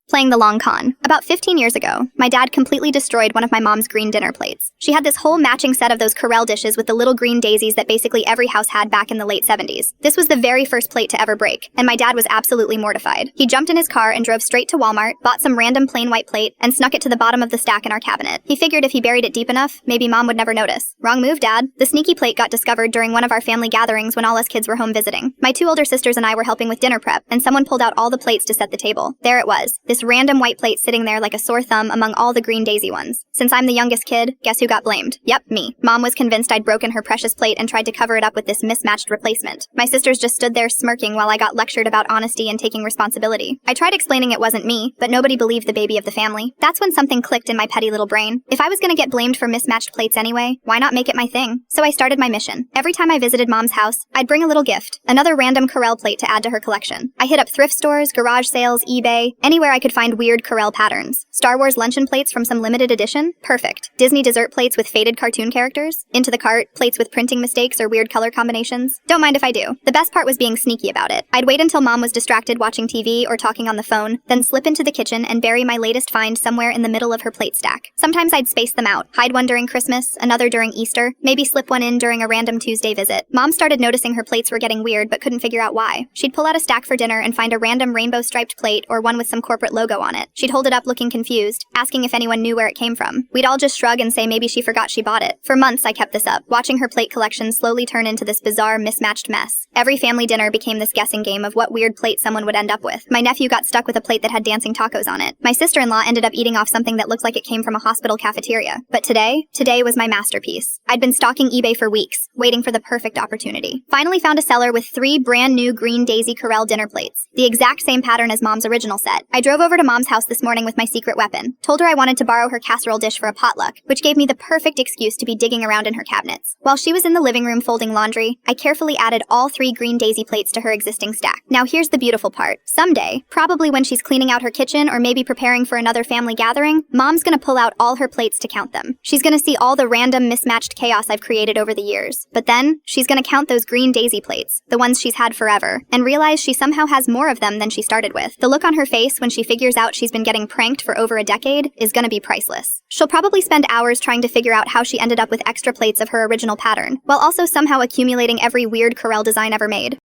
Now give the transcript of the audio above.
Playing the long con. About 15 years ago, my dad completely destroyed one of my mom's green dinner plates. She had this whole matching set of those Corelle dishes with the little green daisies that basically every house had back in the late 70s. This was the very first plate to ever break, and my dad was absolutely mortified. He jumped in his car and drove straight to Walmart, bought some random plain white plate, and snuck it to the bottom of the stack in our cabinet. He figured if he buried it deep enough, maybe mom would never notice. Wrong move, Dad. The sneaky plate got discovered during one of our family gatherings when all us kids were home visiting. My two older sisters and I were helping with dinner prep, and someone pulled out all the plates to set the table. There it was, this random white plate sitting there like a sore thumb among all the green daisy ones. Since I'm the youngest kid, guess who got blamed? Yep, me. Mom was convinced I'd broken her precious plate and tried to cover it up with this mismatched replacement. My sisters just stood there smirking while I got lectured about honesty and taking responsibility. I tried explaining it wasn't me, but nobody believed the baby of the family. That's when something clicked in my petty little brain. If I was gonna get blamed for mismatched plates anyway, why not make it my thing? So I started my mission. Every time I visited Mom's house, I'd bring a little gift, another random Corelle plate to add to her collection. I hit up thrift stores, garage sales, eBay, anywhere I could find weird Corelle patterns. Star Wars luncheon plates from some limited edition? Perfect. Disney dessert plates with faded cartoon characters? Into the cart, plates with printing mistakes or weird color combinations? Don't mind if I do. The best part was being sneaky about it. I'd wait until Mom was distracted watching TV or talking on the phone, then slip into the kitchen and bury my latest find somewhere in the middle of her plate stack. Sometimes I'd space them out, hide one during Christmas, another during Easter, maybe slip one in during a random Tuesday visit. Mom started noticing her plates were getting weird but couldn't figure out why. She'd pull out a stack for dinner and find a random rainbow-striped plate or one with some corporate logo on it. She'd hold it up looking confused, asking if anyone knew where it came from. We'd all just shrug and say maybe she forgot she bought it. For months I kept this up, watching her plate collection slowly turn into this bizarre, mismatched mess. Every family dinner became this guessing game of what weird plate someone would end up with. My nephew got stuck with a plate that had dancing tacos on it. My sister-in-law ended up eating off something that looked like it came from a hospital cafeteria. But today was my masterpiece. I'd been stalking eBay for weeks, waiting for the perfect opportunity. Finally found a seller with 3 brand new green daisy Corelle dinner plates, the exact same pattern as Mom's original set. I drove over to Mom's house this morning with my secret weapon, told her I wanted to borrow her casserole dish for a potluck, which gave me the perfect excuse to be digging around in her cabinets. While she was in the living room folding laundry, I carefully added all 3 green daisy plates to her existing stack. Now here's the beautiful part. Someday, probably when she's cleaning out her kitchen or maybe preparing for another family gathering, Mom's gonna pull out all her plates to count them. She's gonna see all the random mismatched chaos I've created over the years. But then, she's gonna count those green daisy plates, the ones she's had forever, and realize she somehow has more of them than she started with. The look on her face when she figures out she's been getting pranked for over a decade is gonna be priceless. She'll probably spend hours trying to figure out how she ended up with extra plates of her original pattern, while also somehow accumulating every weird Corelle design ever made.